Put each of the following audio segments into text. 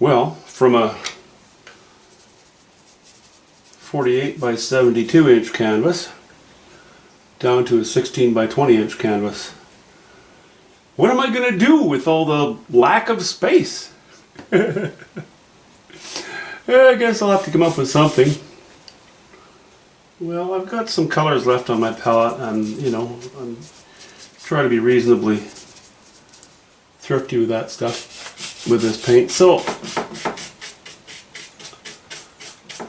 Well, from a 48 by 72 inch canvas down to a 16 by 20 inch canvas. What am I going to do with all the lack of space? I guess I'll have to come up with something. Well, I've got some colors left on my palette, and I'm trying to be reasonably thrifty with that stuff, with this paint. So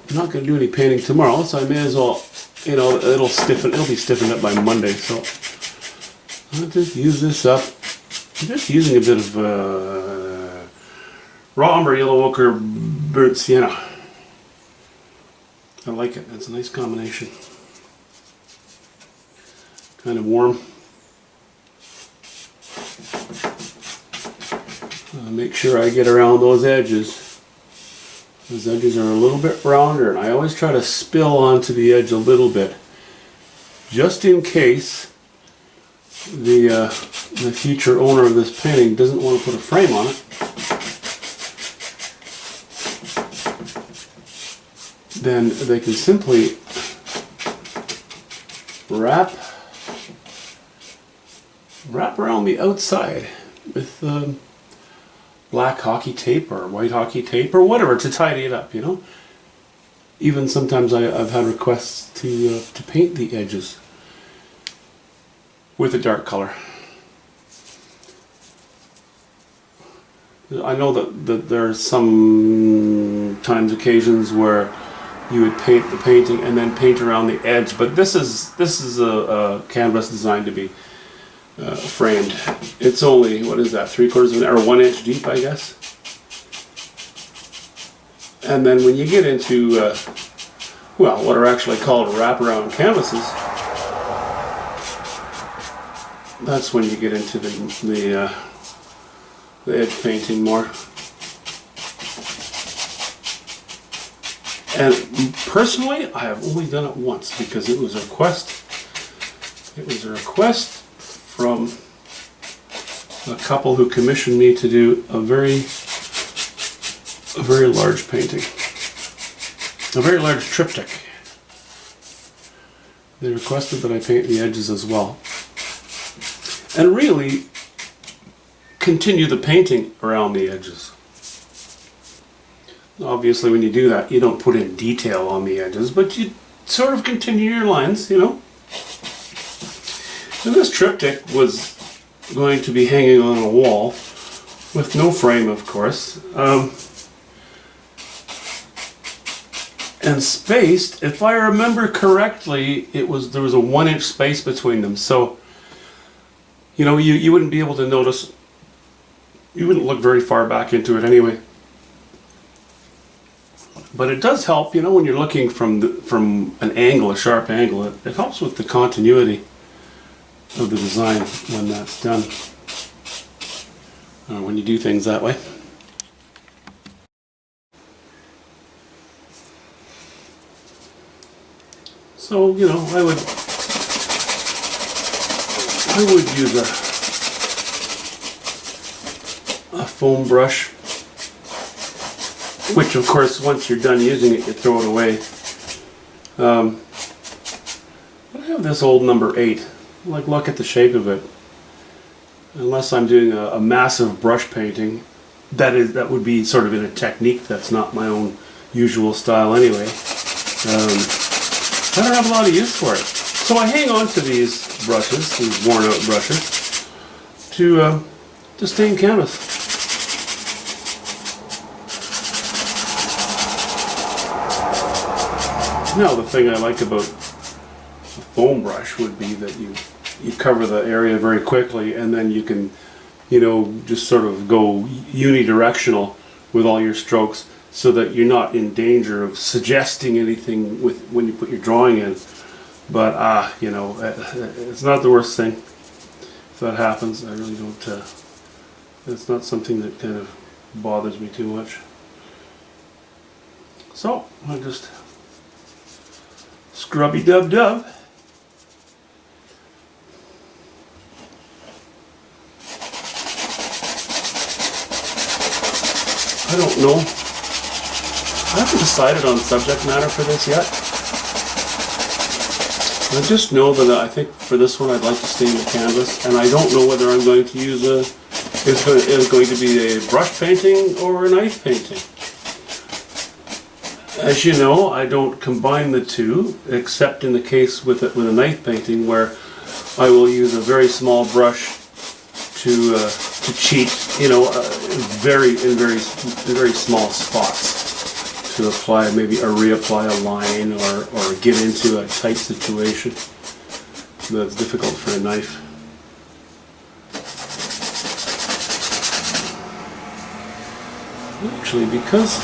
I'm not going to do any painting tomorrow, so I may as well, it'll be stiffened up by Monday. So I'll just use this up. I'm just using a bit of raw umber, yellow ochre, burnt sienna. I like it. It's a nice combination. Kind of warm. Make sure I get around those edges. Those edges are a little bit rounder, and I always try to spill onto the edge a little bit, just in case the future owner of this painting doesn't want to put a frame on it. Then they can simply wrap around the outside with black hockey tape or white hockey tape or whatever to tidy it up, Even sometimes I've had requests to paint the edges with a dark color. I know that there are sometimes occasions where you would paint the painting and then paint around the edge, but this is a canvas designed to be framed. It's only, what is that, 3/4 of an or 1 inch deep, I guess. And then when you get into well, what are actually called wraparound canvases, that's when you get into the edge painting more. And personally, I have only done it once because it was a request. It was a request from a couple who commissioned me to do a very large painting, a very large triptych. They requested that I paint the edges as well, and really continue the painting around the edges. Obviously, when you do that, you don't put in detail on the edges, but you sort of continue your lines, And this triptych was going to be hanging on a wall with no frame, of course, and spaced. If I remember correctly, there was a 1 inch space between them, so you wouldn't be able to notice. You wouldn't look very far back into it anyway. But it does help, when you're looking from an angle, a sharp angle. It helps with the continuity of the design when that's done, or when you do things that way. So I would use a foam brush, which of course once you're done using it you throw it away. I have this old number 8. Look at the shape of it. Unless I'm doing a massive brush painting, that would be sort of in a technique that's not my own usual style anyway. I don't have a lot of use for it. So I hang on to these brushes, these worn out brushes, to stain canvas. Now the thing I like about a foam brush would be that you cover the area very quickly, and then you can just sort of go unidirectional with all your strokes, so that you're not in danger of suggesting anything when you put your drawing in. But it's not the worst thing if that happens. I really don't. It's not something that kind of bothers me too much. So I just scrubby dub dub. I don't know. I haven't decided on subject matter for this yet. I just know that I think for this one I'd like to stay in the canvas, and I don't know whether I'm going to use is going to be a brush painting or a knife painting. As you know, I don't combine the two, except in the case with a knife painting, where I will use a very small brush to cheat, you know, in very small spots, to apply, maybe reapply a line or get into a tight situation that's difficult for a knife. Actually, because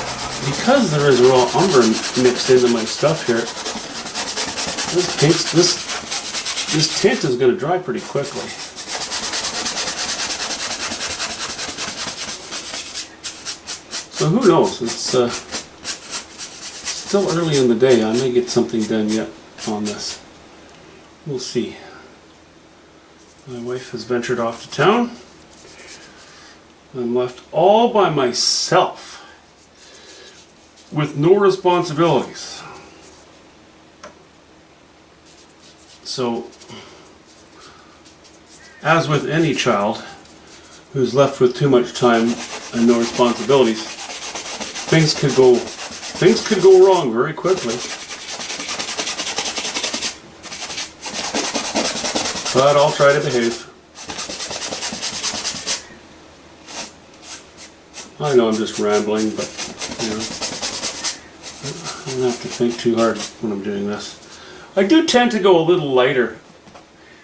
there is raw umber mixed into my stuff here, this tint is going to dry pretty quickly. So who knows? It's still early in the day. I may get something done yet on this. We'll see. My wife has ventured off to town. I'm left all by myself with no responsibilities. So, as with any child who's left with too much time and no responsibilities, things could go wrong very quickly. But I'll try to behave. I know I'm just rambling, but you know, I don't have to think too hard when I'm doing this. I do tend to go a little lighter.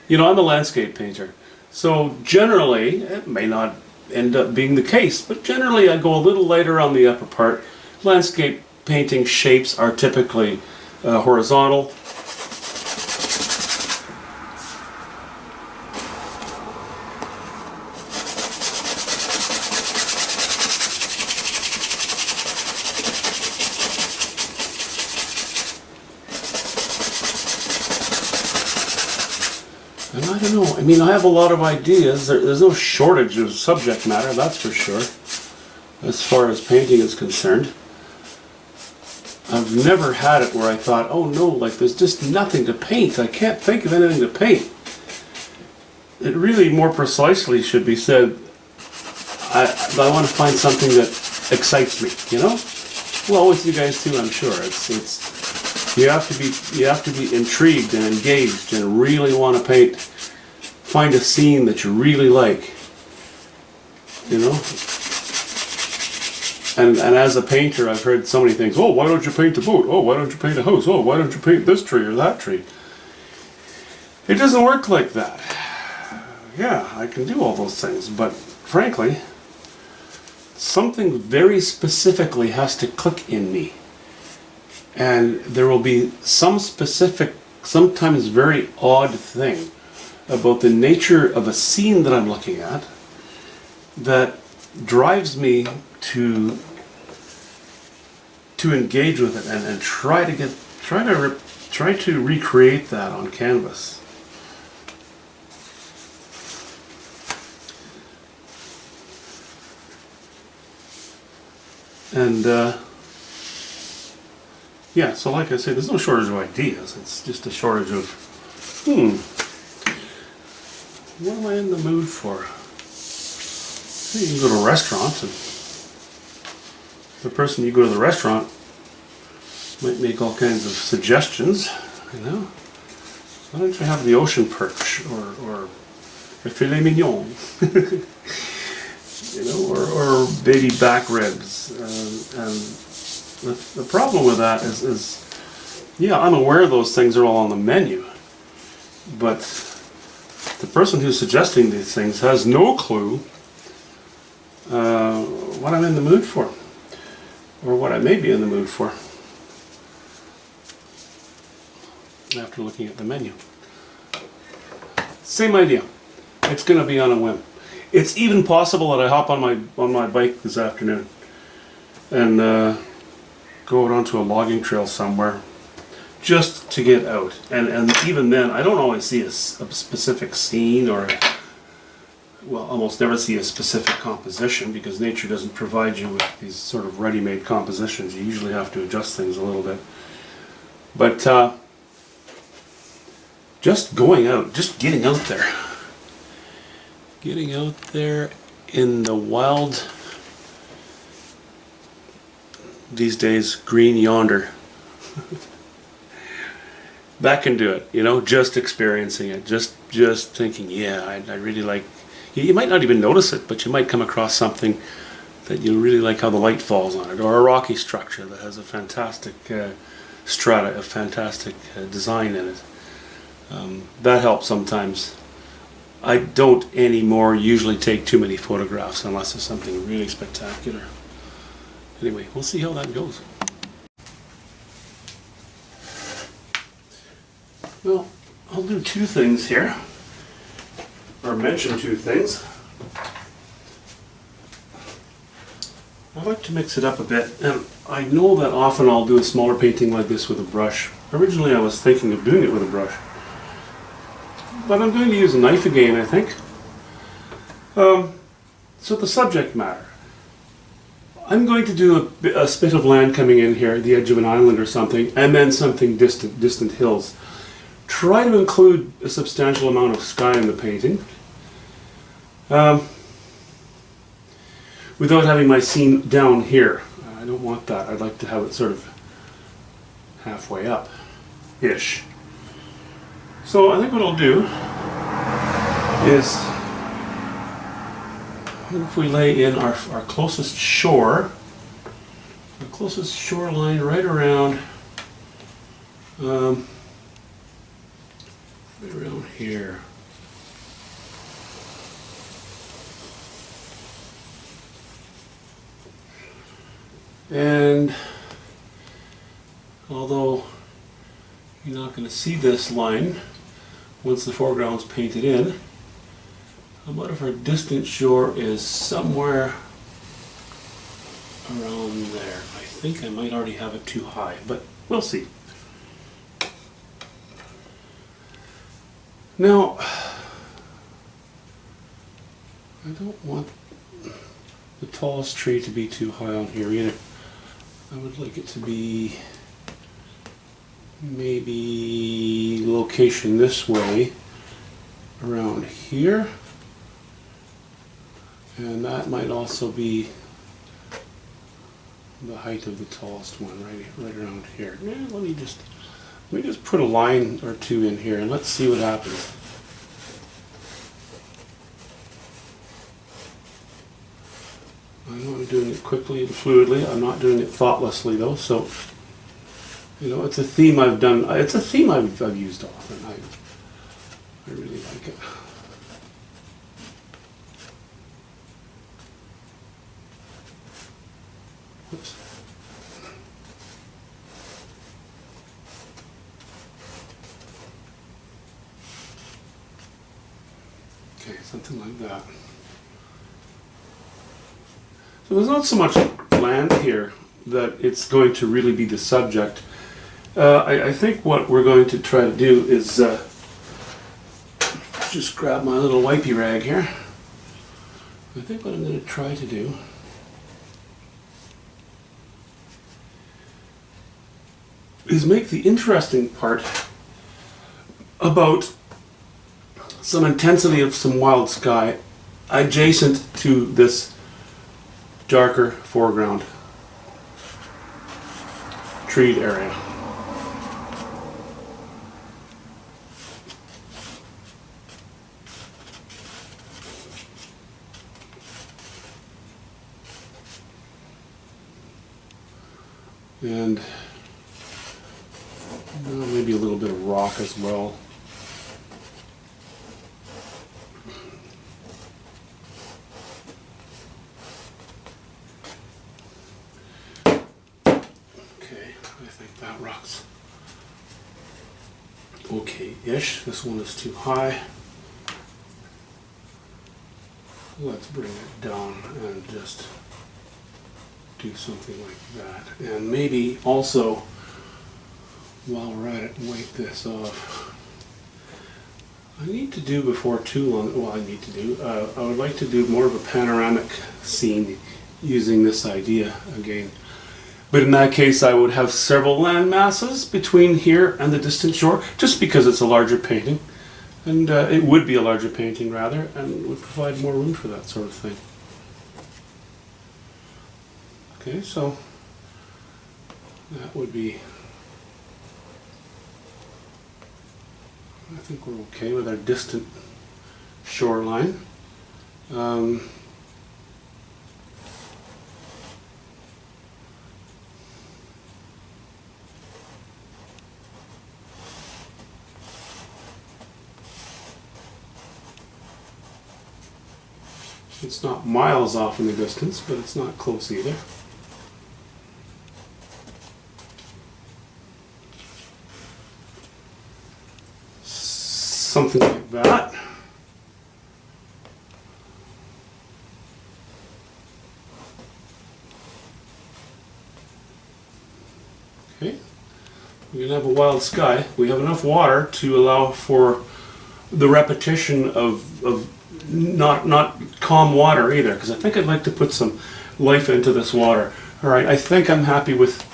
You know, I'm a landscape painter, so generally, it may not end up being the case, but generally I go a little lighter on the upper part. Landscape painting shapes are typically horizontal. And I don't know, I mean, I have a lot of ideas. There's no shortage of subject matter, that's for sure, as far as painting is concerned. I've never had it where I thought, oh no, like there's just nothing to paint. I can't think of anything to paint. It really more precisely should be said, I want to find something that excites me, you know? Well, with you guys too, I'm sure. You have to be intrigued and engaged and really want to paint. Find a scene that you really like, you know. And as a painter, I've heard so many things. Oh, why don't you paint a boat? Oh, why don't you paint a house? Oh, why don't you paint this tree or that tree? It doesn't work like that. Yeah, I can do all those things, but frankly, something very specifically has to click in me. And there will be some specific, sometimes very odd thing about the nature of a scene that I'm looking at that drives me to engage with it and try to recreate that on canvas. And yeah, so like I say, there's no shortage of ideas. It's just a shortage of, what am I in the mood for? So you can go to a restaurant, and the person you go to the restaurant might make all kinds of suggestions, you know. Why don't you have the ocean perch or a filet mignon, you know, or baby back ribs, and the problem with that is, yeah, I'm aware those things are all on the menu, but the person who's suggesting these things has no clue what I'm in the mood for, or what I may be in the mood for after looking at the menu. Same idea. It's going to be on a whim. It's even possible that I hop on my bike this afternoon and go out onto a logging trail somewhere just to get out. And even then, I don't always see a specific scene or well, almost never see a specific composition because nature doesn't provide you with these sort of ready-made compositions. You usually have to adjust things a little bit. But just going out, just getting out there. Getting out there in the wild, these days, green yonder. That can do it, you know, just experiencing it, just thinking, yeah, I really like, you might not even notice it, but you might come across something that you really like how the light falls on it, or a rocky structure that has a fantastic strata, a fantastic design in it. That helps sometimes. I don't anymore usually take too many photographs unless it's something really spectacular. Anyway, we'll see how that goes. Well, I'll do two things here, or mention two things. I like to mix it up a bit, and I know that often I'll do a smaller painting like this with a brush. Originally I was thinking of doing it with a brush, but I'm going to use a knife again, I think. So the subject matter. I'm going to do a spit of land coming in here, the edge of an island or something, and then something distant hills. Try to include a substantial amount of sky in the painting, without having my scene down here. I don't want that. I'd like to have it sort of halfway up-ish. So I think what I'll do is, if we lay in our closest shore, our closest shoreline right around here. And although you're not going to see this line once the foreground's painted in, how about if our distant shore is somewhere around there? I think I might already have it too high, but we'll see. Now, I don't want the tallest tree to be too high on here either. I would like it to be maybe location this way around here, and that might also be the height of the tallest one right around here. Yeah, let me just put a line or two in here and let's see what happens. I know I'm doing it quickly and fluidly. I'm not doing it thoughtlessly though, so you know, it's a theme I've done. It's a theme I've used often. I really like it. Oops. Okay, something like that. So there's not so much land here that it's going to really be the subject. I think what we're going to try to do is just grab my little wipey rag here. I think what I'm going to try to do is make the interesting part about some intensity of some wild sky adjacent to this darker foreground treed area. And maybe a little bit of rock as well. I think that rocks okay-ish. This one is too high. Let's bring it down and just do something like that. And maybe also, while we're at it, wipe this off. I need to do before too long, well, I would like to do more of a panoramic scene using this idea again. But in that case, I would have several land masses between here and the distant shore, just because it's a larger painting. And it would be a larger painting, rather, and would provide more room for that sort of thing. Okay, so that would be... I think we're okay with our distant shoreline. It's not miles off in the distance, but it's not close either. Something like that. Okay, we're going to have a wild sky. We have enough water to allow for the repetition of not calm water either, because I think I'd like to put some life into this water. All right, I think I'm happy with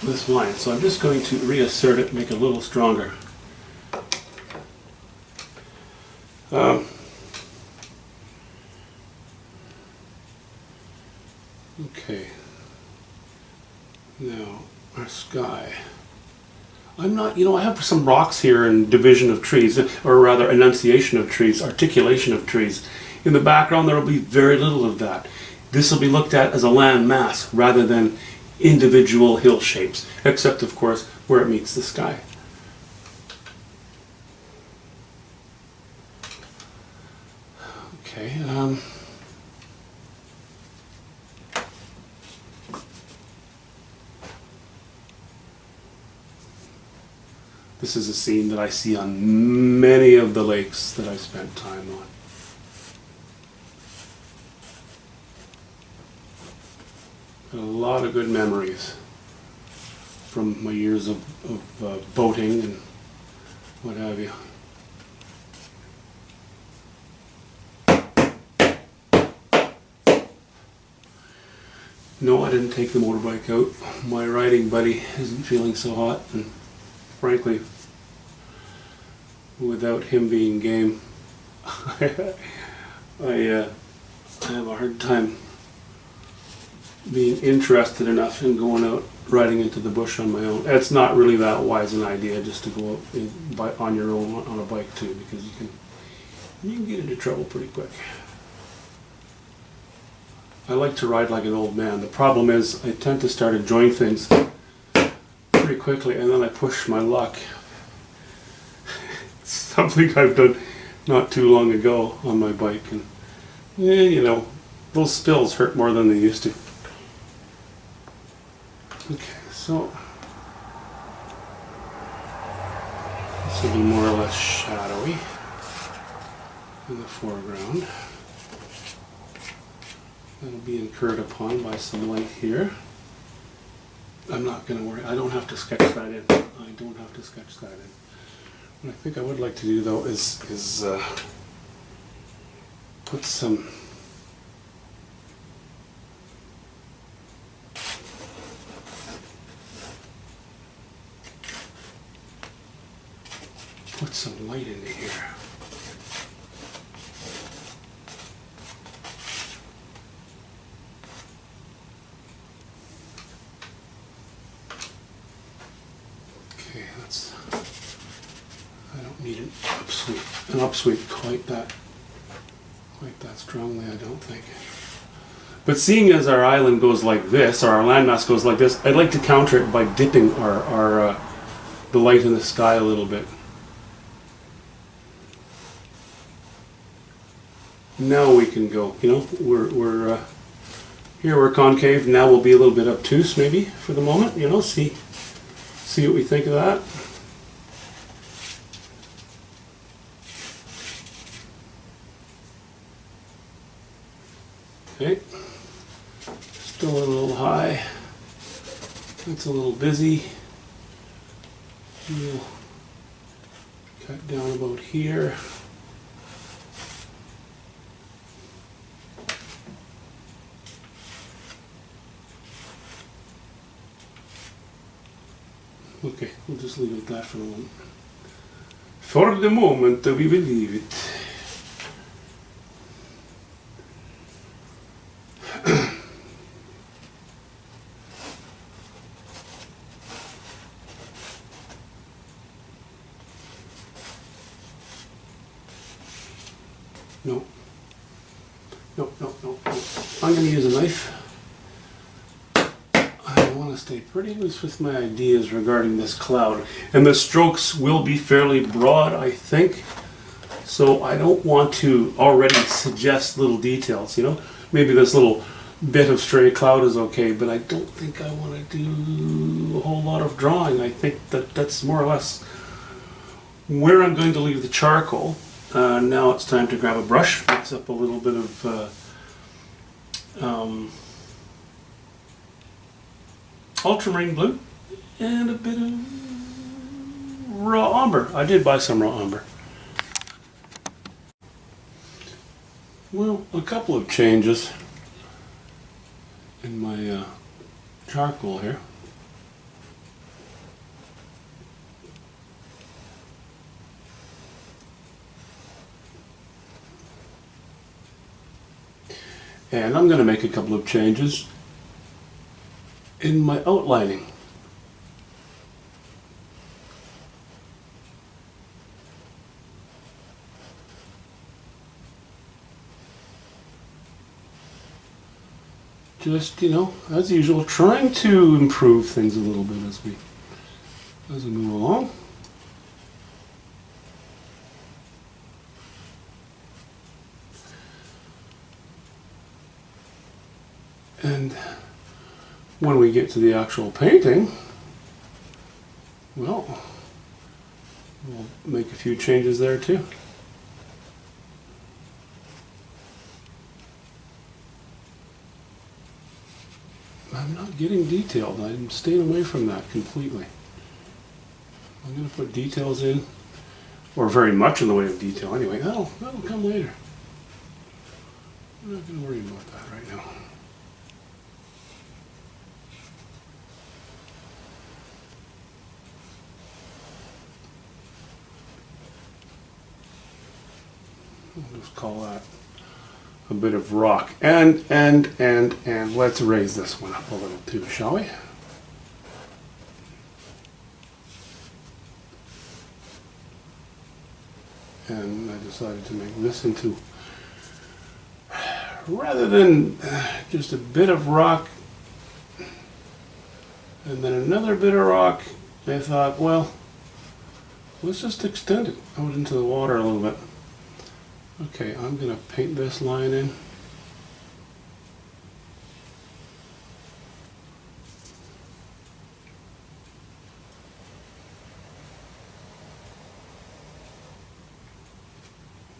this line, so I'm just going to reassert it, make it a little stronger. Okay, now our sky. I'm not, I have some rocks here and division of trees, or rather enunciation of trees, articulation of trees. In the background there will be very little of that. This will be looked at as a land mass rather than individual hill shapes, except of course where it meets the sky. Okay, this is a scene that I see on many of the lakes that I spent time on. A lot of good memories from my years of boating and what have you. No, I didn't take the motorbike out. My riding buddy isn't feeling so hot, and frankly, without him being game, I have a hard time being interested enough in going out riding into the bush on my own. It's not really that wise an idea just to go out on your own on a bike too, because you can get into trouble pretty quick. I like to ride like an old man. The problem is I tend to start enjoying things pretty quickly and then I push my luck. It's something I've done not too long ago on my bike, and those spills hurt more than they used to. Okay, so this will be more or less shadowy in the foreground. That'll be incurred upon by some light here. I'm not going to worry. I don't have to sketch that in. I don't have to sketch that in. What I think I would like to do though is put some light into here. Okay, I don't need an upsweep quite that strongly, I don't think. But seeing as our island goes like this, or our landmass goes like this, I'd like to counter it by dipping the light in the sky a little bit. Now we can go, we're here we're concave, now we'll be a little bit obtuse maybe for the moment, see what we think of that. Okay, still a little high, it's a little busy. We'll cut down about here. Okay, we'll just leave it at that for the moment. For the moment, we will leave it. No. No. I'm going to use a knife. I want to stay pretty loose with my ideas regarding this cloud. And the strokes will be fairly broad, I think. So I don't want to already suggest little details, you know? Maybe this little bit of stray cloud is okay, but I don't think I want to do a whole lot of drawing. I think that that's more or less where I'm going to leave the charcoal. Now it's time to grab a brush, mix up a little bit of ultramarine blue and a bit of raw umber. I did buy some raw umber. Well, a couple of changes in my charcoal here. And I'm going to make a couple of changes in my outlining. Just, you know, as usual, trying to improve things a little bit as we move along. And when we get to the actual painting, well, we'll make a few changes there too. I'm not getting detailed. I'm staying away from that completely. I'm going to put details in, or very much in the way of detail anyway. That'll come later. I'm not going to worry about that right now. We'll just call that a bit of rock. And let's raise this one up a little too, shall we? And I decided to make this into, rather than just a bit of rock and then another bit of rock, I thought, well, let's just extend it out into the water a little bit. Okay, I'm going to paint this line in.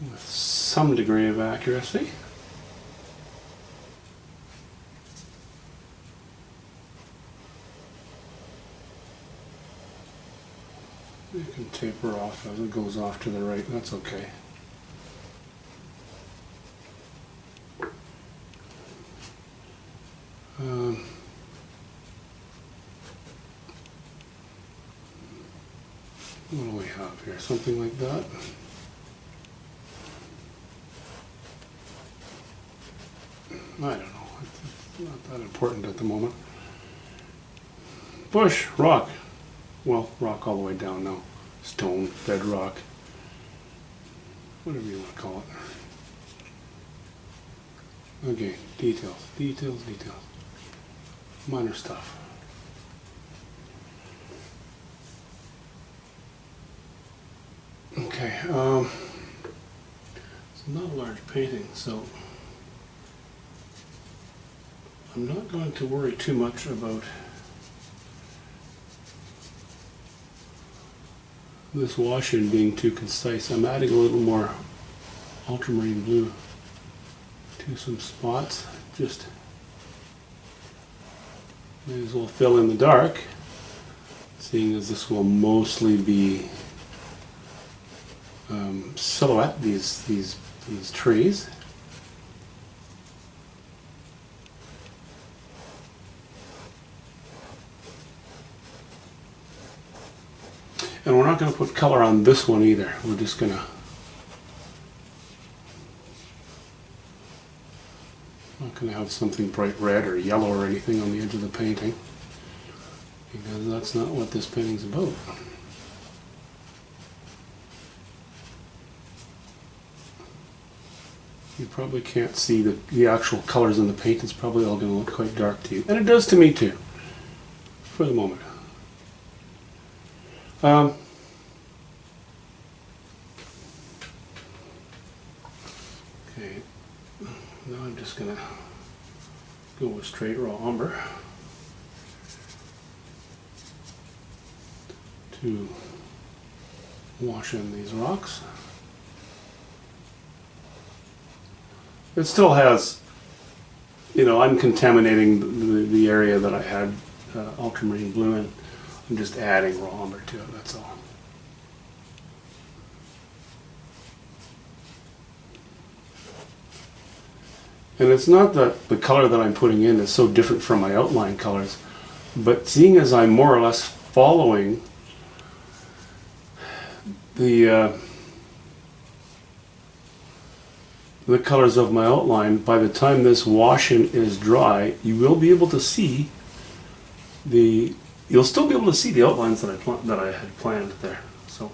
With some degree of accuracy. You can taper off as it goes off to the right, that's okay. What do we have here? Something like that. I don't know. It's not that important at the moment. Bush, rock. Well, rock all the way down now. Stone, bedrock. Whatever you want to call it. Okay, details. Minor stuff. Okay, it's not a large painting, so I'm not going to worry too much about this wash-in being too concise. I'm adding a little more ultramarine blue to some spots. Just may as well fill in the dark, seeing as this will mostly be silhouette these trees. And we're not going to put color on this one either. We're just going to not going to have something bright red or yellow or anything on the edge of the painting, because that's not what this painting's about. You probably can't see the actual colors in the paint. It's probably all going to look quite dark to you. And it does to me too, for the moment. Okay, now I'm just going to go with straight raw umber to wash in these rocks. It still has, you know, I'm contaminating the area that I had ultramarine blue in. I'm just adding raw umber to it, that's all. And it's not that the color that I'm putting in is so different from my outline colors, but seeing as I'm more or less following the colors of my outline, by the time this washing is dry, you will be able to see you'll still be able to see the outlines that I had planned there. So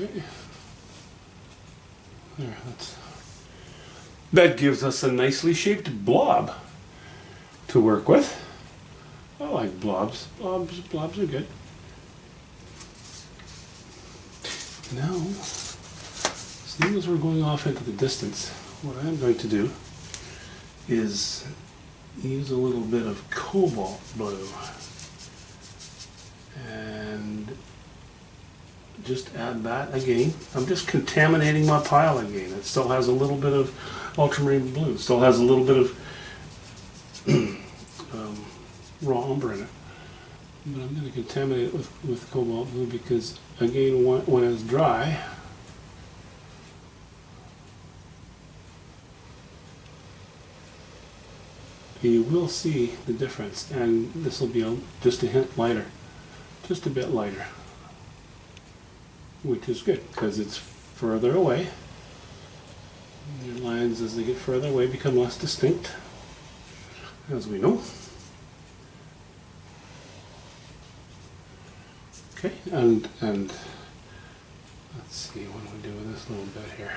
okay. There, that gives us a nicely shaped blob to work with. I like blobs. Blobs are good. Now, seeing as we're going off into the distance, what I'm going to do is use a little bit of cobalt blue and just add that again. I'm just contaminating my pile again. It still has a little bit of ultramarine blue. It still has a little bit of raw umber in it. But I'm going to contaminate it with cobalt blue because, again, when it's dry, you will see the difference. And this will be just a hint lighter. Just a bit lighter. Which is good because it's further away. Your lines, as they get further away, become less distinct, as we know. Okay, and let's see what we do with this little bit here.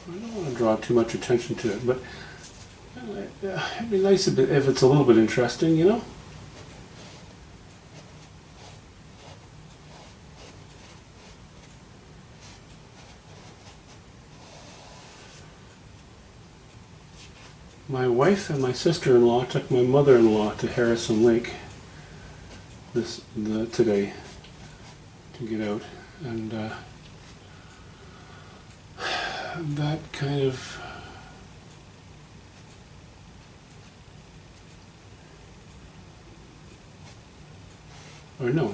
I don't want to draw too much attention to it, but it'd be nice if it's a little bit interesting, you know? My wife and my sister-in-law took my mother-in-law to Harrison Lake today to get out, and that kind of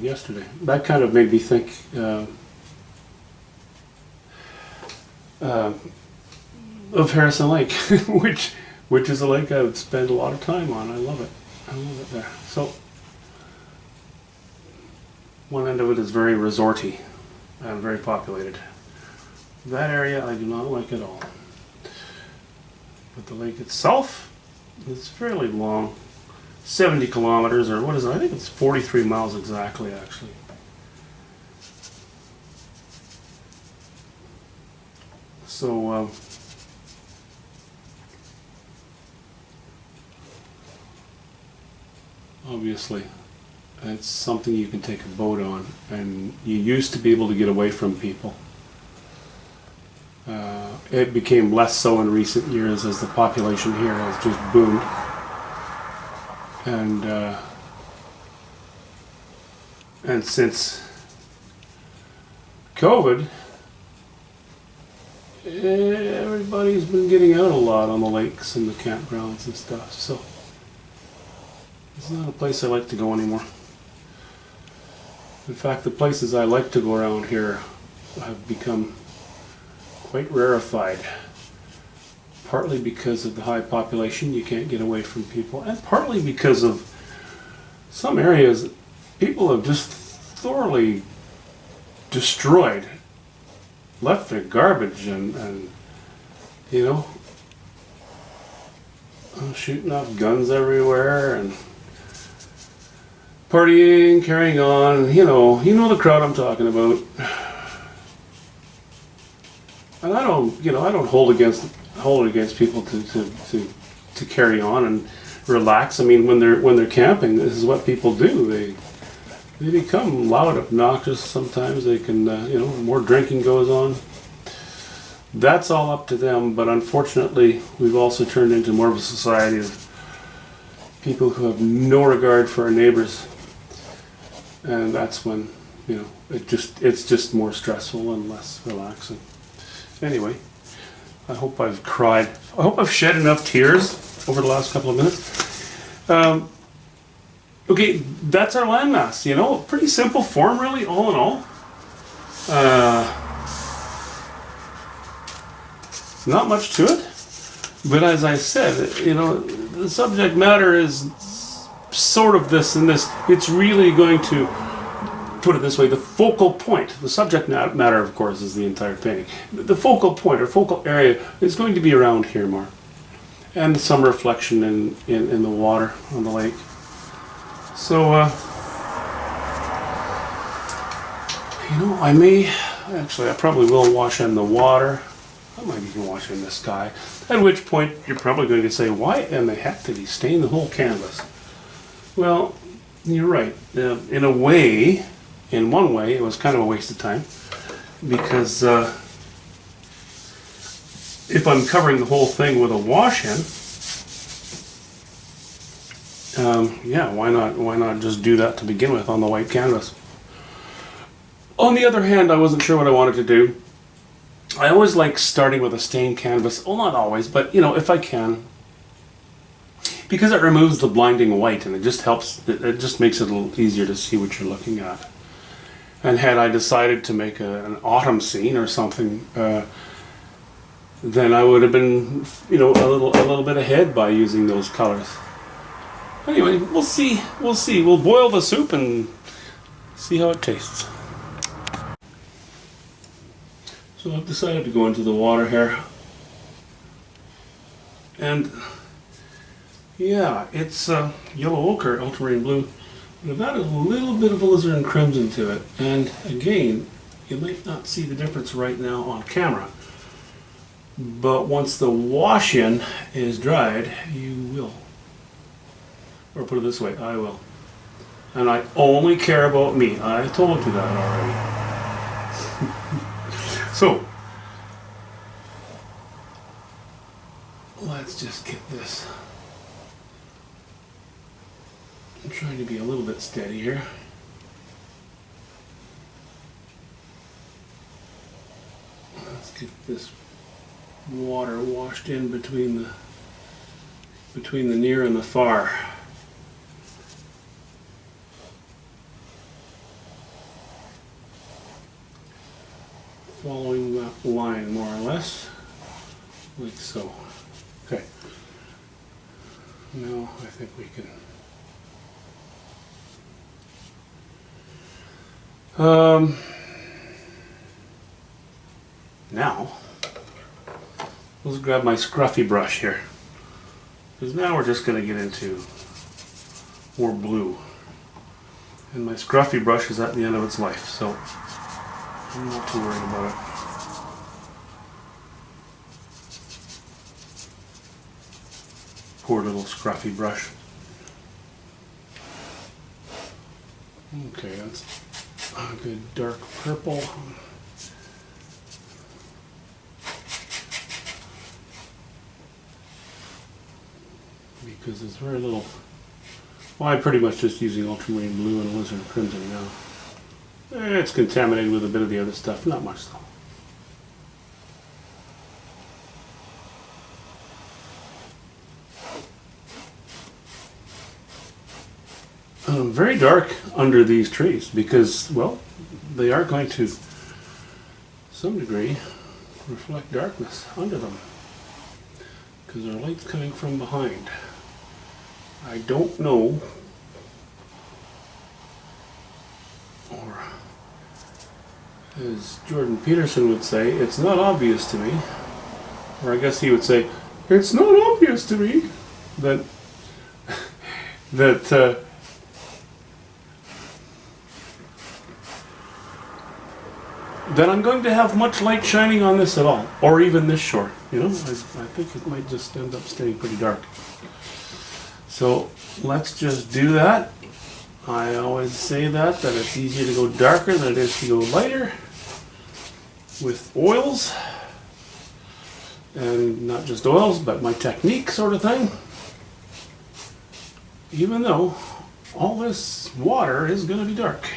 yesterday. That kind of made me think of Harrison Lake, which is a lake I would spend a lot of time on. I love it. I love it there. So one end of it is very resorty and very populated. That area I do not like at all. But the lake itself is fairly long. 70 kilometers, or what is it? I think it's 43 miles exactly, actually. So obviously. It's something you can take a boat on, and you used to be able to get away from people. It became less so in recent years as the population here has just boomed. And since COVID, everybody's been getting out a lot on the lakes and the campgrounds and stuff, so it's not a place I like to go anymore. In fact, the places I like to go around here have become quite rarefied, partly because of the high population, you can't get away from people, and partly because of some areas people have just thoroughly destroyed, left their garbage and you know, shooting off guns everywhere and partying, carrying on, you know the crowd I'm talking about. And I don't hold it against people to carry on and relax. I mean, when they're camping, this is what people do. They become loud, obnoxious. Sometimes they can, more drinking goes on. That's all up to them. But unfortunately, we've also turned into more of a society of people who have no regard for our neighbors, and that's when it's just more stressful and less relaxing. Anyway, I hope I've cried. I hope I've shed enough tears over the last couple of minutes. Okay, that's our landmass. Pretty simple form, really, all in all. Not much to it, but as I said, the subject matter is sort of this and this. It's really going to, put it this way, the focal point, the subject matter, of course, is the entire painting. The focal point or focal area is going to be around here more, and some reflection in the water on the lake. So, I probably will wash in the water. I might even wash in the sky. At which point, you're probably going to say, why in the heck did he stain the whole canvas? Well, you're right. In one way, it was kind of a waste of time, because if I'm covering the whole thing with a wash-in, why not just do that to begin with on the white canvas? On the other hand, I wasn't sure what I wanted to do. I always like starting with a stained canvas. Well, not always, but if I can, because it removes the blinding white and it just helps. It just makes it a little easier to see what you're looking at. And had I decided to make an autumn scene or something, then I would have been, a little bit ahead by using those colors. Anyway, we'll see. We'll boil the soup and see how it tastes. So I've decided to go into the water here. And yeah, it's yellow ochre, ultramarine blue. And I've added a little bit of alizarin crimson to it. And again, you might not see the difference right now on camera. But once the wash-in is dried, you will. Or put it this way, I will. And I only care about me. I told you that already. So, let's just get this. I'm trying to be a little bit steady here. Let's get this water washed in between the near and the far. Following that line more or less, like so. Okay. Now I think we can. Now let's grab my scruffy brush here, because now we're just going to get into more blue, and my scruffy brush is at the end of its life, so I'm not too worried about it. Poor little scruffy brush. Okay, that's a good dark purple. Because there's very little. Well, I'm pretty much just using ultramarine blue and alizarin crimson now. It's contaminated with a bit of the other stuff, not much though. Very dark under these trees because, well, they are going to some degree reflect darkness under them because our light's coming from behind. I don't know, or as Jordan Peterson would say, it's not obvious to me, or I guess he would say, it's not obvious to me that that that I'm going to have much light shining on this at all, or even this shore. You know, I think it might just end up staying pretty dark. So let's just do that. I always say that it's easier to go darker than it is to go lighter with oils, and not just oils, but my technique sort of thing. Even though all this water is going to be dark.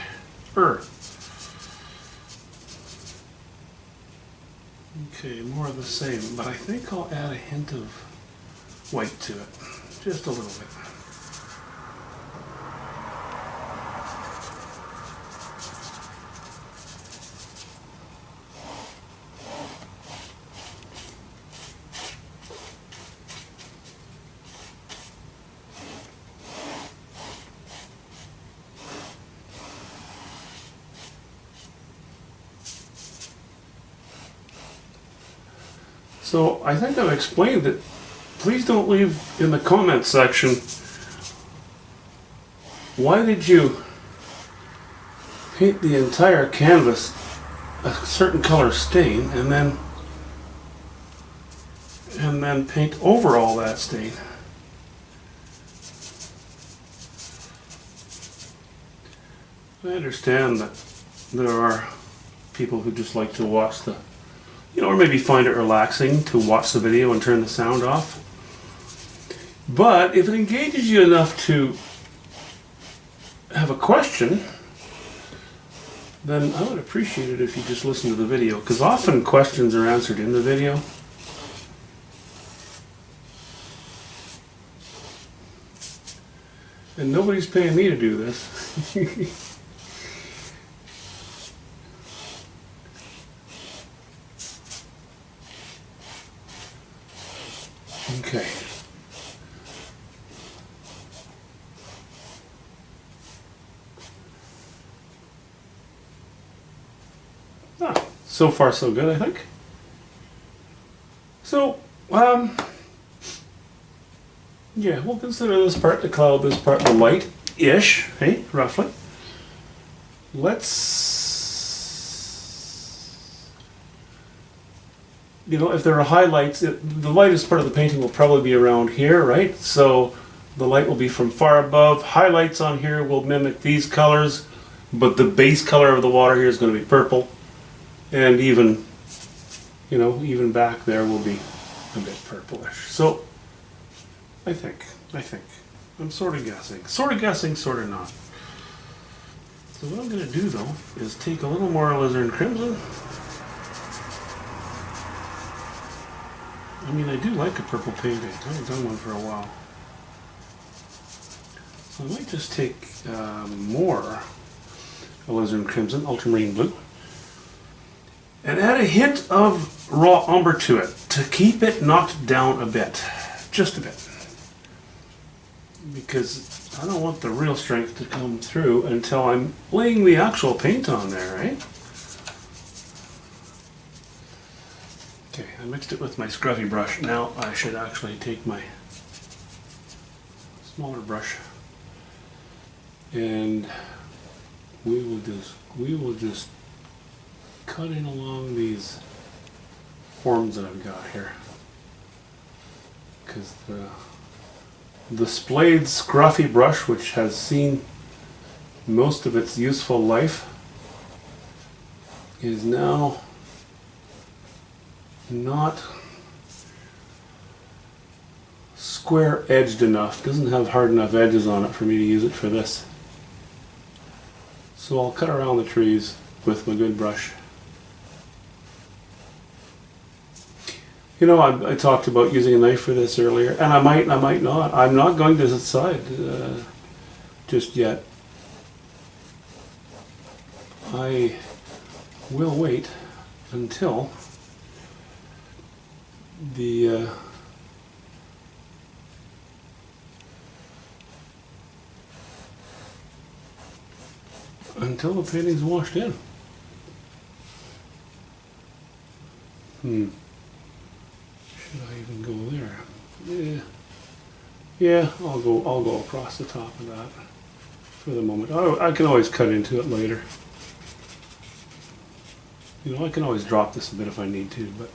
Okay, more of the same, but I think I'll add a hint of white to it, just a little bit. So I think I've explained it. Please don't leave in the comments section, why did you paint the entire canvas a certain color stain and then paint over all that stain? I understand that there are people who just like to watch the, or maybe find it relaxing to watch the video and turn the sound off. But if it engages you enough to have a question, then I would appreciate it if you just listen to the video, because often questions are answered in the video. And nobody's paying me to do this. Okay. So far so good, I think. So, yeah, we'll consider this part the cloud, this part the light-ish, hey, roughly. Let's, if there are highlights, the lightest part of the painting will probably be around here, right? So the light will be from far above. Highlights on here will mimic these colors, but the base color of the water here is going to be purple. And even, even back there will be a bit purplish. So, I think, I'm sort of guessing, sort of not. So what I'm going to do though, is take a little more alizarin crimson. I mean, I do like a purple painting. I haven't done one for a while. So I might just take more alizarin crimson, ultramarine blue, and add a hint of raw umber to it to keep it knocked down a bit, just a bit, because I don't want the real strength to come through until I'm laying the actual paint on there, right? Okay, I mixed it with my scruffy brush. Now I should actually take my smaller brush and we will just cut in along these forms that I've got here, because the splayed scruffy brush, which has seen most of its useful life is now not square edged enough, doesn't have hard enough edges on it for me to use it for this. So I'll cut around the trees with my good brush. You know, I talked about using a knife for this earlier, and I might not. I'm not going to decide just yet. I will wait until the painting's washed in. Should I even go there? Yeah, I'll go across the top of that for the moment. I can always cut into it later. You know, I can always drop this a bit if I need to, but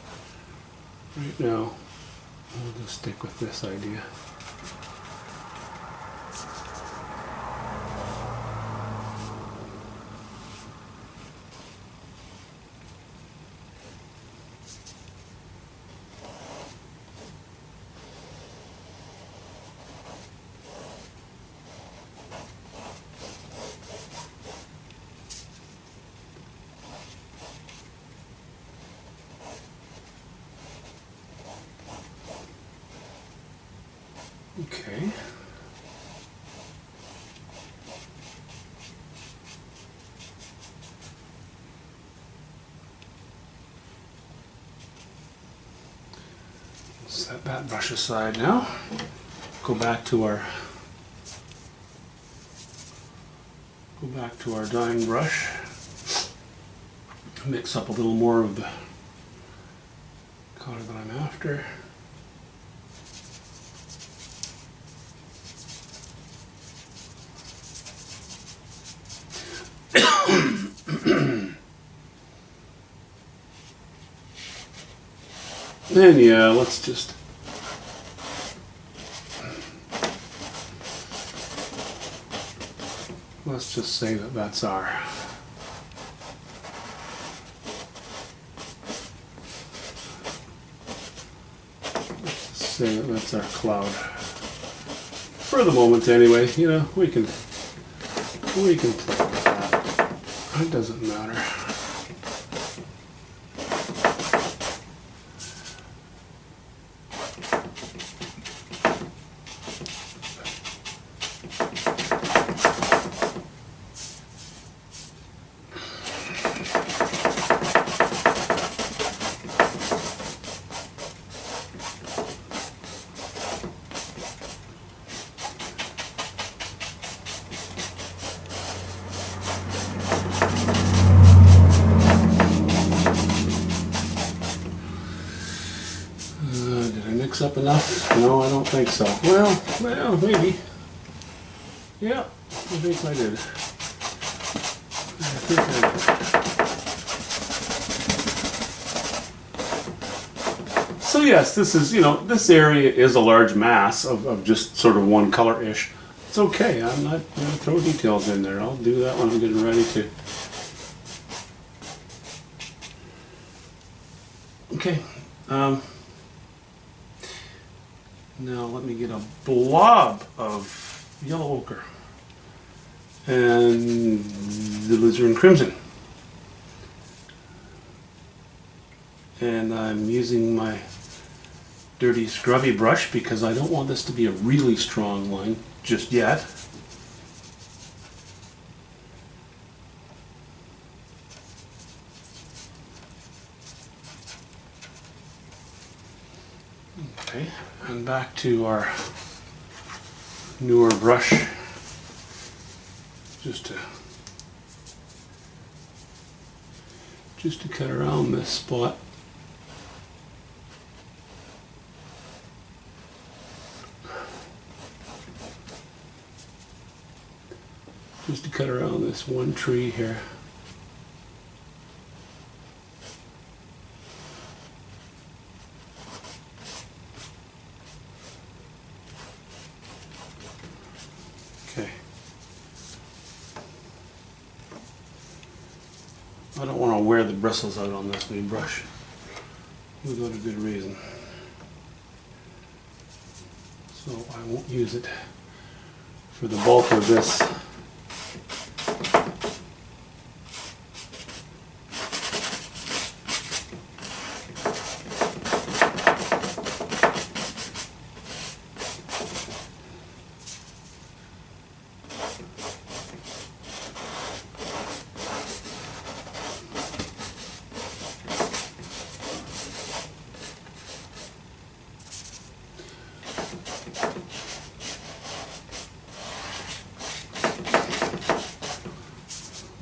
right now I'll just stick with this idea. Okay. Set that brush aside now. Go back to our dyeing brush. Mix up a little more of the color that I'm after. And yeah, let's just say that that's our cloud for the moment anyway. You know, we can play with that. It doesn't matter. Up enough? No, I don't think so. Well, maybe. Yeah, I think I did. So yes, this is, you know, this area is a large mass of just sort of one color-ish. It's okay, I'm not going to throw details in there. I'll do that when I'm getting ready to. Okay. Now let me get a blob of yellow ochre and the alizarin crimson. And I'm using my dirty scrubby brush because I don't want this to be a really strong line just yet. Okay, and back to our newer brush, just to cut around this spot. Just to cut around this one tree here. Okay. I don't want to wear the bristles out on this new brush without a good reason. So I won't use it for the bulk of this.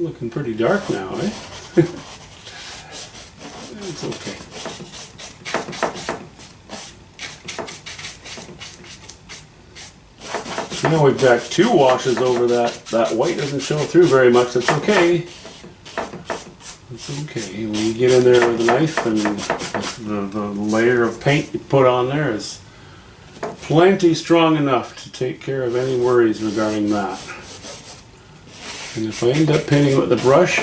Looking pretty dark now, eh? It's okay. Now we've got 2 washes over that. That white doesn't show through very much. That's okay. It's okay. When you get in there with a knife and the layer of paint you put on there is plenty strong enough to take care of any worries regarding that. And if I end up painting with the brush,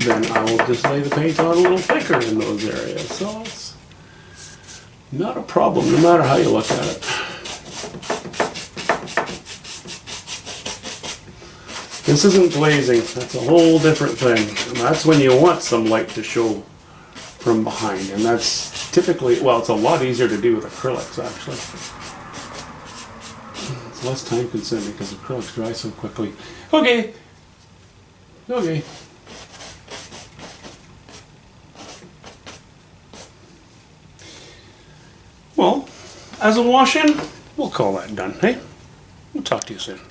then I will just lay the paint on a little thicker in those areas. So it's not a problem, no matter how you look at it. This isn't glazing, that's a whole different thing. And that's when you want some light to show from behind. And that's typically, well, it's a lot easier to do with acrylics actually. It's less time consuming because acrylics dry so quickly. Okay. Okay. Well, as a wash-in, we'll call that done, hey? We'll talk to you soon.